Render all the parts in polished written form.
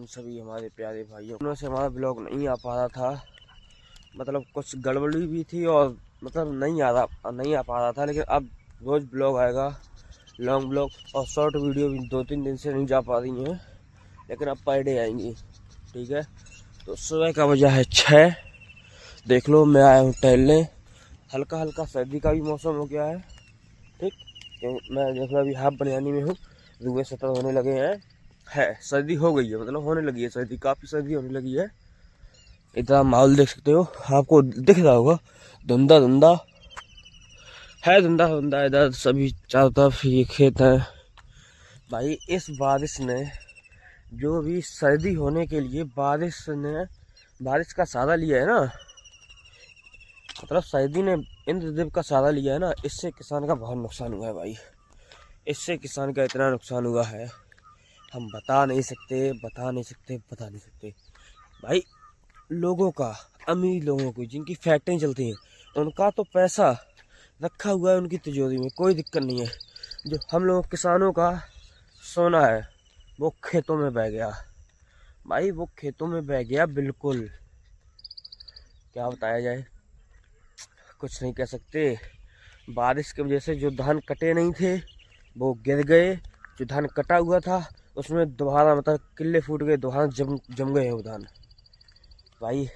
उन सभी हमारे प्यारे भाइयों। उनमें से हमारा ब्लॉग नहीं आ पा रहा था, मतलब कुछ गड़बड़ी भी थी और मतलब नहीं आ पा रहा था। लेकिन अब रोज़ ब्लॉग आएगा, लॉन्ग ब्लॉग और शॉर्ट वीडियो भी 2-3 दिन से नहीं जा पा रही हैं, लेकिन अब पर डे आएंगी। ठीक है, तो सुबह का बजा है 6। देख लो मैं आया हूँ टहलने। हल्का हल्का सर्दी का भी मौसम हो गया है। ठीक, मैं देख लो अभी हाफ बनियानी में हूँ, रुए सतर होने लगे हैं। सर्दी हो गई है, मतलब होने लगी है सर्दी, काफ़ी सर्दी होने लगी है। इतना माहौल देख सकते हो, आपको दिख रहा होगा, धुंधा धुंधा है, धुंधा धुंधा इधर सभी चारों तरफ ये खेत हैं। भाई इस बारिश ने, जो भी सर्दी होने के लिए बारिश का सहारा लिया है ना, मतलब सर्दी ने इंद्रदेव का सहारा लिया है ना, इससे किसान का बहुत नुकसान हुआ है भाई। इससे किसान का इतना नुकसान हुआ है, हम बता नहीं सकते भाई। लोगों का, अमीर लोगों की जिनकी फैक्ट्रियाँ चलती हैं, उनका तो पैसा रखा हुआ है उनकी तिजोरी में, कोई दिक्कत नहीं है। जो हम लोग किसानों का सोना है वो खेतों में बह गया भाई, वो खेतों में बह गया बिल्कुल। क्या बताया जाए, कुछ नहीं कह सकते। बारिश की वजह से जो धान कटे नहीं थे वो गिर गए, जो धान कटा हुआ था उसमें दोबारा मतलब किले फूट गए, दोबारा जम गए हैं वो धान। भाई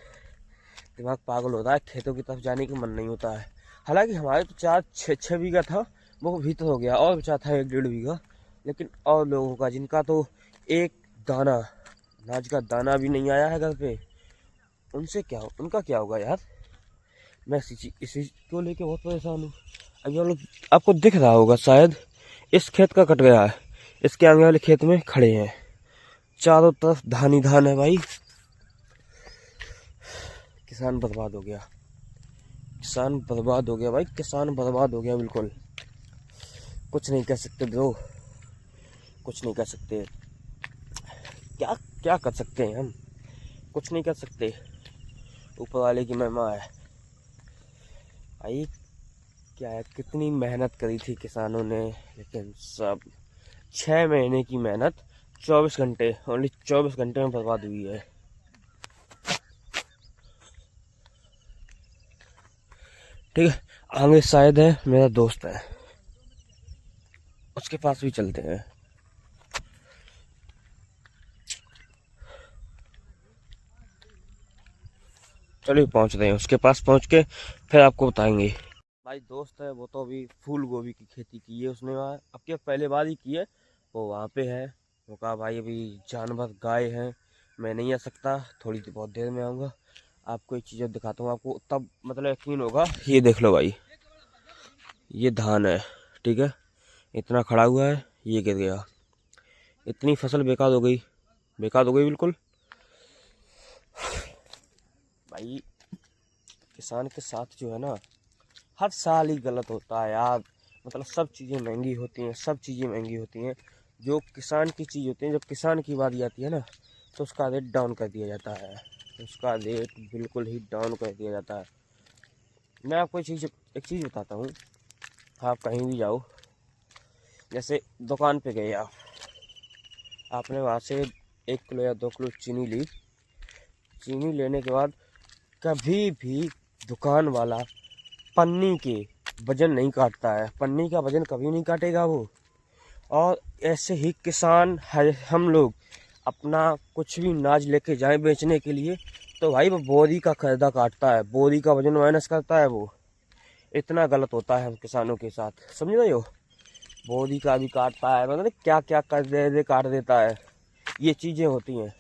दिमाग पागल होता है, खेतों की तरफ जाने का मन नहीं होता है। हालांकि हमारे तो 4-6 बीघा था, वो भीतर हो गया, और बचा था 1-1.5 बीघा। लेकिन और लोगों का जिनका तो एक दाना अनाज का दाना भी नहीं आया है घर पे, उनका क्या होगा यार। मैं इसी को लेके बहुत परेशान हूँ। अभी हम लोग, आपको दिख रहा होगा शायद, इस खेत का कट गया है, इसके आगे वाले खेत में खड़े हैं, चारों तरफ धान ही धान है भाई। किसान बर्बाद हो गया, भाई, किसान बर्बाद हो गया बिल्कुल। कुछ नहीं कह सकते ब्रो, कुछ नहीं कह सकते। क्या क्या कर सकते हैं हम, कुछ नहीं कर सकते। ऊपर वाले की महिमा है भाई। क्या है, कितनी मेहनत करी थी किसानों ने, लेकिन सब 6 महीने की मेहनत 24 घंटे, ओनली 24 घंटे में बर्बाद हुई है। ठीक है, आगे शायद है मेरा दोस्त है, उसके पास भी चलते हैं। चलिए पहुंच रहे हैं उसके पास, पहुंच के फिर आपको बताएंगे। भाई दोस्त है वो, तो अभी फूल गोभी की खेती की है उसने, वहाँ अब क्या पहले बार ही की है, वो वहाँ पे है। वो कहा भाई अभी जानवर गाय हैं, मैं नहीं आ सकता, थोड़ी बहुत देर में आऊँगा, आपको एक चीज़ दिखाता हूँ, आपको तब मतलब यकीन होगा। ये देख लो भाई, ये धान है, ठीक है, इतना खड़ा हुआ है, ये गिर गया, इतनी फसल बेकार हो गई बिल्कुल। भाई किसान के साथ जो है ना, हर साल ही गलत होता है यार। मतलब सब चीज़ें महंगी होती हैं, जो किसान की चीज़ होती है, जब किसान की बारी आती है ना, तो उसका रेट डाउन कर दिया जाता है, उसका रेट बिल्कुल ही डाउन कर दिया जाता है। मैं आपको एक चीज़ बताता हूँ। आप कहीं भी जाओ, जैसे दुकान पे गए आपने वहाँ से 1 किलो या 2 किलो चीनी ली, चीनी लेने के बाद कभी भी दुकान वाला पन्नी के वजन नहीं काटता है, पन्नी का वजन कभी नहीं काटेगा वो। और ऐसे ही किसान है, हम लोग अपना कुछ भी अनाज लेके जाएं बेचने के लिए, तो भाई वो बोरी का कर्दा काटता है, बोरी का वजन माइनस करता है वो। इतना गलत होता है हम किसानों के साथ, समझ रहे हो। बोरी का भी काटता है, मतलब क्या क्या कर दे काट देता है, ये चीज़ें होती हैं।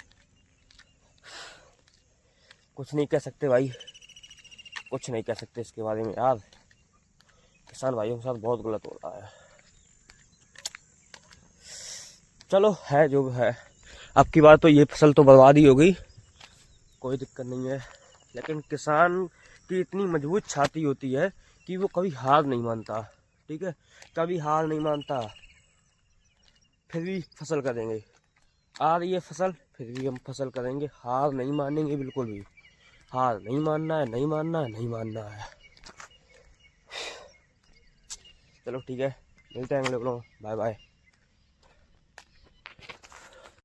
कुछ नहीं कह सकते भाई, कुछ नहीं कह सकते इसके बारे में यार। किसान भाइयों के साथ बहुत गलत हो रहा है। चलो है जो है, अब की बार तो ये फसल तो बर्बाद ही हो गई, कोई दिक्कत नहीं है। लेकिन किसान की इतनी मजबूत छाती होती है कि वो कभी हार नहीं मानता। ठीक है, कभी हार नहीं मानता, फिर भी फसल करेंगे। आ रही है फसल, फिर भी हम फसल करेंगे, हार नहीं मानेंगे बिल्कुल भी। हार नहीं मानना है, नहीं मानना है, नहीं मानना है। चलो ठीक है, मिलते हैं अगले ब्लॉग में, बाय बाय।